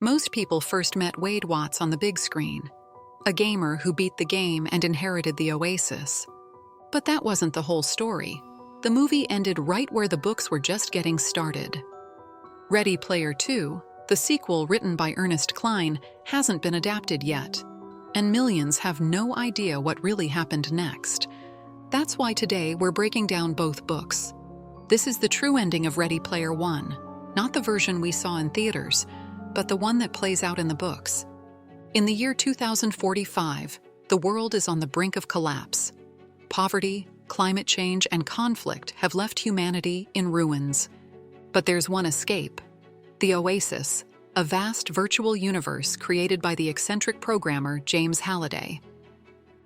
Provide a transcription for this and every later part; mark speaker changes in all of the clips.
Speaker 1: Most people first met Wade Watts on the big screen, a gamer who beat the game and inherited the Oasis. But that wasn't the whole story. The movie ended right where the books were just getting started. Ready Player 2, the sequel written by Ernest Cline, hasn't been adapted yet, and millions have no idea what really happened next. That's why today we're breaking down both books. This is the true ending of Ready Player 1, not the version we saw in theaters, but the one that plays out in the books. In the year 2045, the world is on the brink of collapse. Poverty, climate change, and conflict have left humanity in ruins. But there's one escape: the Oasis, a vast virtual universe created by the eccentric programmer James Halliday.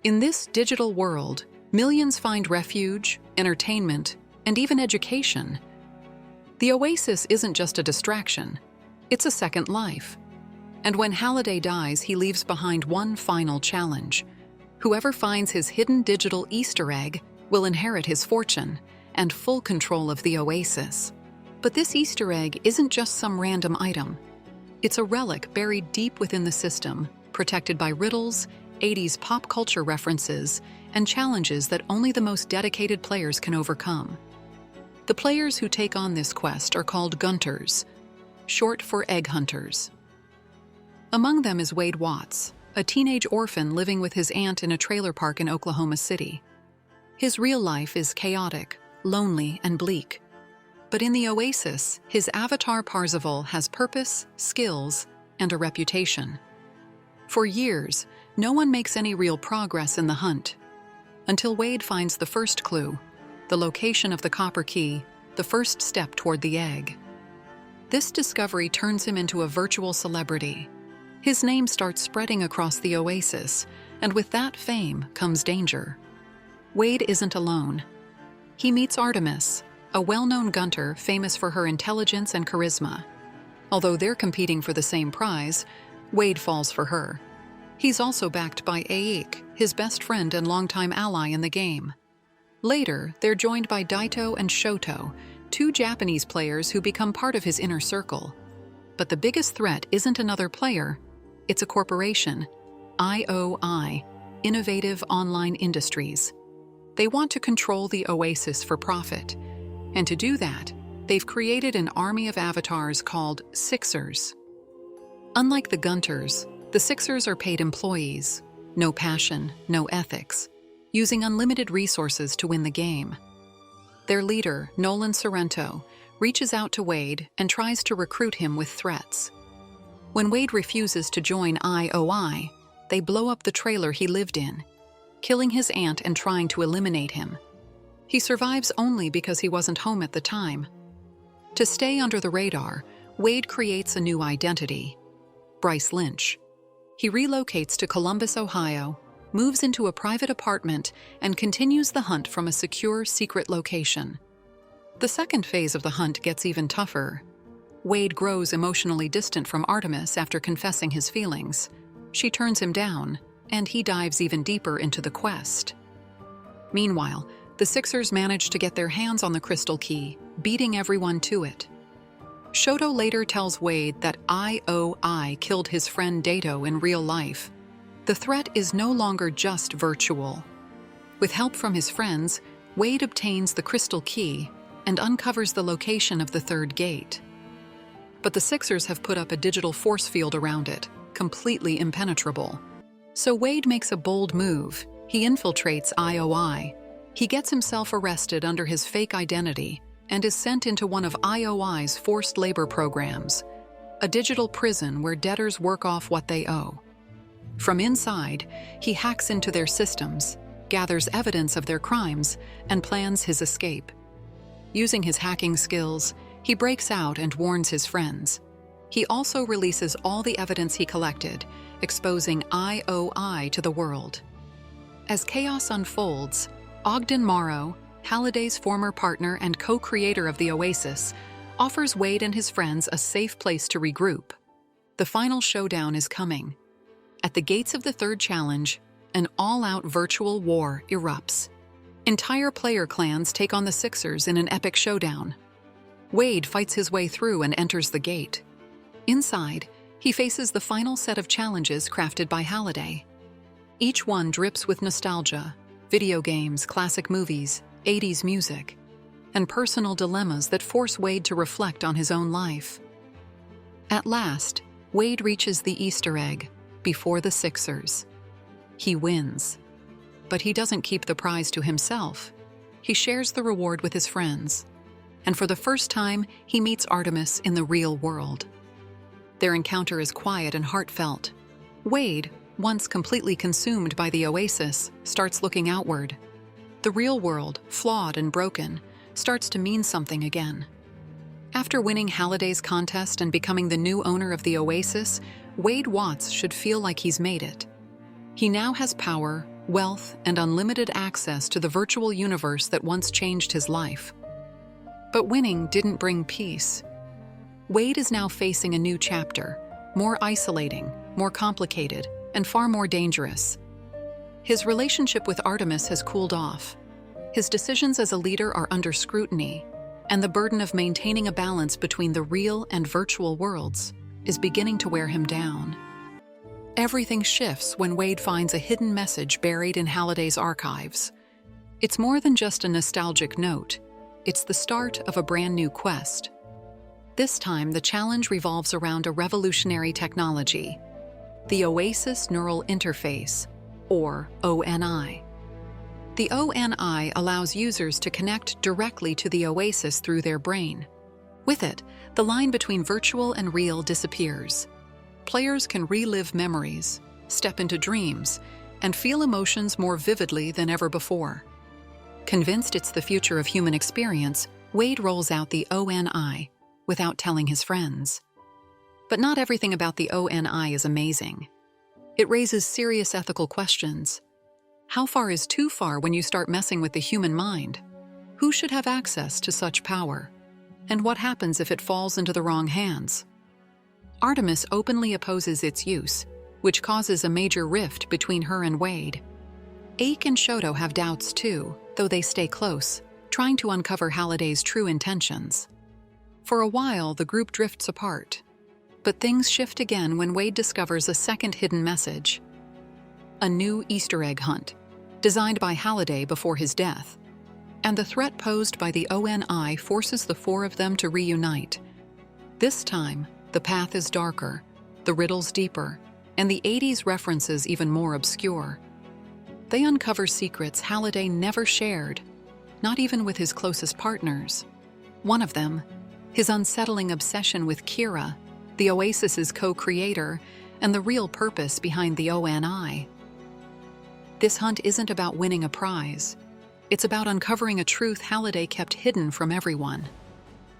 Speaker 1: In this digital world, millions find refuge, entertainment, and even education. The Oasis isn't just a distraction, it's a second life. And when Halliday dies, he leaves behind one final challenge. Whoever finds his hidden digital Easter egg will inherit his fortune and full control of the Oasis. But this Easter egg isn't just some random item. It's a relic buried deep within the system, protected by riddles, 80s pop culture references, and challenges that only the most dedicated players can overcome. The players who take on this quest are called Gunters, short for egg hunters. Among them is Wade Watts, a teenage orphan living with his aunt in a trailer park in Oklahoma City. His real life is chaotic, lonely, and bleak. But in the Oasis, his avatar Parzival has purpose, skills, and a reputation. For years, no one makes any real progress in the hunt, until Wade finds the first clue, the location of the copper key, the first step toward the egg. This discovery turns him into a virtual celebrity. His name starts spreading across the Oasis, and with that fame comes danger. Wade isn't alone. He meets Artemis, a well-known Gunter famous for her intelligence and charisma. Although they're competing for the same prize, Wade falls for her. He's also backed by Aik, his best friend and longtime ally in the game. Later, they're joined by Daito and Shoto, two Japanese players who become part of his inner circle. But the biggest threat isn't another player, it's a corporation, IOI, Innovative Online Industries. They want to control the Oasis for profit, and to do that, they've created an army of avatars called Sixers. Unlike the Gunters, the Sixers are paid employees, no passion, no ethics, using unlimited resources to win the game. Their leader, Nolan Sorrento, reaches out to Wade and tries to recruit him with threats. When Wade refuses to join IOI, they blow up the trailer he lived in, killing his aunt and trying to eliminate him. He survives only because he wasn't home at the time. To stay under the radar, Wade creates a new identity: Bryce Lynch. He relocates to Columbus, Ohio, moves into a private apartment, and continues the hunt from a secure, secret location. The second phase of the hunt gets even tougher. Wade grows emotionally distant from Artemis after confessing his feelings. She turns him down, and he dives even deeper into the quest. Meanwhile, the Sixers manage to get their hands on the crystal key, beating everyone to it. Shoto later tells Wade that IOI killed his friend Daito in real life. The threat is no longer just virtual. With help from his friends, Wade obtains the crystal key and uncovers the location of the third gate. But the Sixers have put up a digital force field around it, completely impenetrable. So Wade makes a bold move. He infiltrates IOI. He gets himself arrested under his fake identity and is sent into one of IOI's forced labor programs, a digital prison where debtors work off what they owe. From inside, he hacks into their systems, gathers evidence of their crimes, and plans his escape. Using his hacking skills, he breaks out and warns his friends. He also releases all the evidence he collected, exposing IOI to the world. As chaos unfolds, Ogden Morrow, Halliday's former partner and co-creator of the Oasis, offers Wade and his friends a safe place to regroup. The final showdown is coming. At the gates of the third challenge, an all-out virtual war erupts. Entire player clans take on the Sixers in an epic showdown. Wade fights his way through and enters the gate. Inside, He faces the final set of challenges crafted by Halliday. Each one drips with nostalgia, video games, classic movies, 80s music, and personal dilemmas that force Wade to reflect on his own life. At last, Wade reaches the Easter egg before the Sixers. He wins. But he doesn't keep the prize to himself. He shares the reward with his friends. And for the first time, he meets Artemis in the real world. Their encounter is quiet and heartfelt. Wade, once completely consumed by the Oasis, starts looking outward. The real world, flawed and broken, starts to mean something again. After winning Halliday's contest and becoming the new owner of the Oasis, Wade Watts should feel like he's made it. He now has power, wealth, and unlimited access to the virtual universe that once changed his life. But winning didn't bring peace. Wade is now facing a new chapter, more isolating, more complicated, and far more dangerous. His relationship with Artemis has cooled off. His decisions as a leader are under scrutiny, and the burden of maintaining a balance between the real and virtual worlds is beginning to wear him down. Everything shifts when Wade finds a hidden message buried in Halliday's archives. It's more than just a nostalgic note. It's the start of a brand new quest. This time, the challenge revolves around a revolutionary technology, the Oasis Neural Interface, or ONI. The ONI allows users to connect directly to the Oasis through their brain. With it, the line between virtual and real disappears. Players can relive memories, step into dreams, and feel emotions more vividly than ever before. Convinced it's the future of human experience, Wade rolls out the ONI without telling his friends. But not everything about the ONI is amazing. It raises serious ethical questions. How far is too far when you start messing with the human mind? Who should have access to such power? And what happens if it falls into the wrong hands? Artemis openly opposes its use, which causes a major rift between her and Wade. Ake and Shoto have doubts too, though they stay close, trying to uncover Halliday's true intentions. For a while, the group drifts apart. But things shift again when Wade discovers a second hidden message. A new Easter egg hunt, designed by Halliday before his death. And the threat posed by the ONI forces the four of them to reunite. This time, the path is darker, the riddles deeper, and the 80s references even more obscure. They uncover secrets Halliday never shared, not even with his closest partners. One of them, his unsettling obsession with Kira, the Oasis's co-creator, and the real purpose behind the ONI. This hunt isn't about winning a prize. It's about uncovering a truth Halliday kept hidden from everyone.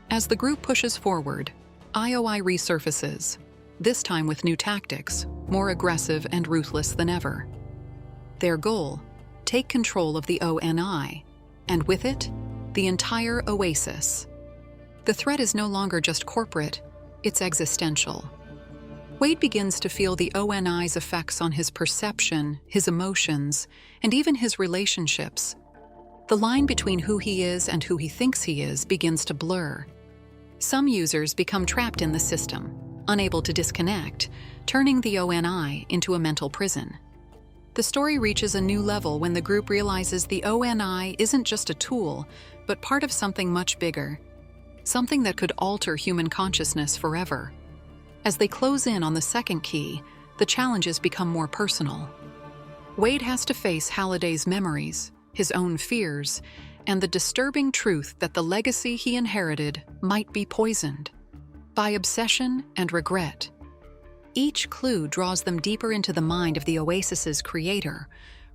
Speaker 1: As the group pushes forward, IOI resurfaces, this time with new tactics, more aggressive and ruthless than ever. Their goal, take control of the ONI, and with it, the entire Oasis. The threat is no longer just corporate, it's existential. Wade begins to feel the ONI's effects on his perception, his emotions, and even his relationships. The line between who he is and who he thinks he is begins to blur. Some users become trapped in the system, unable to disconnect, turning the ONI into a mental prison. The story reaches a new level when the group realizes the ONI isn't just a tool, but part of something much bigger. Something that could alter human consciousness forever. As they close in on the second key, the challenges become more personal. Wade has to face Halliday's memories, his own fears, and the disturbing truth that the legacy he inherited might be poisoned by obsession and regret. Each clue draws them deeper into the mind of the Oasis's creator,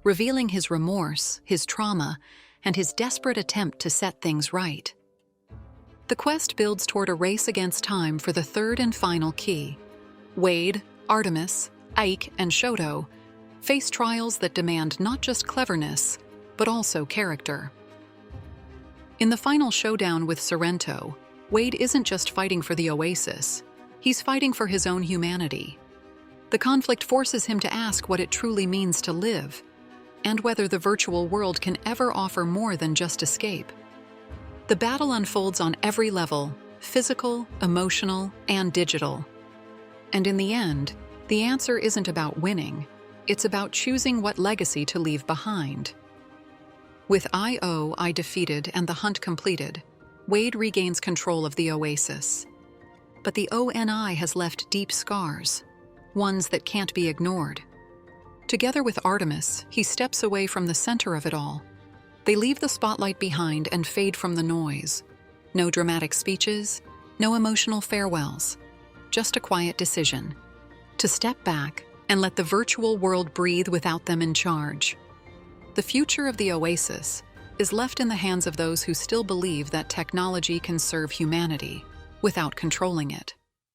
Speaker 1: revealing his remorse, his trauma, and his desperate attempt to set things right. The quest builds toward a race against time for the third and final key. Wade, Artemis, Ike, and Shoto face trials that demand not just cleverness, but also character. In the final showdown with Sorrento, Wade isn't just fighting for the Oasis, he's fighting for his own humanity. The conflict forces him to ask what it truly means to live, and whether the virtual world can ever offer more than just escape. The battle unfolds on every level, physical, emotional, and digital. And in the end, the answer isn't about winning, it's about choosing what legacy to leave behind. With I defeated and the hunt completed, Wade regains control of the Oasis. But the ONI has left deep scars, ones that can't be ignored. Together with Artemis, he steps away from the center of it all. They leave the spotlight behind and fade from the noise. No dramatic speeches, no emotional farewells, just a quiet decision to step back and let the virtual world breathe without them in charge. The future of the Oasis is left in the hands of those who still believe that technology can serve humanity without controlling it.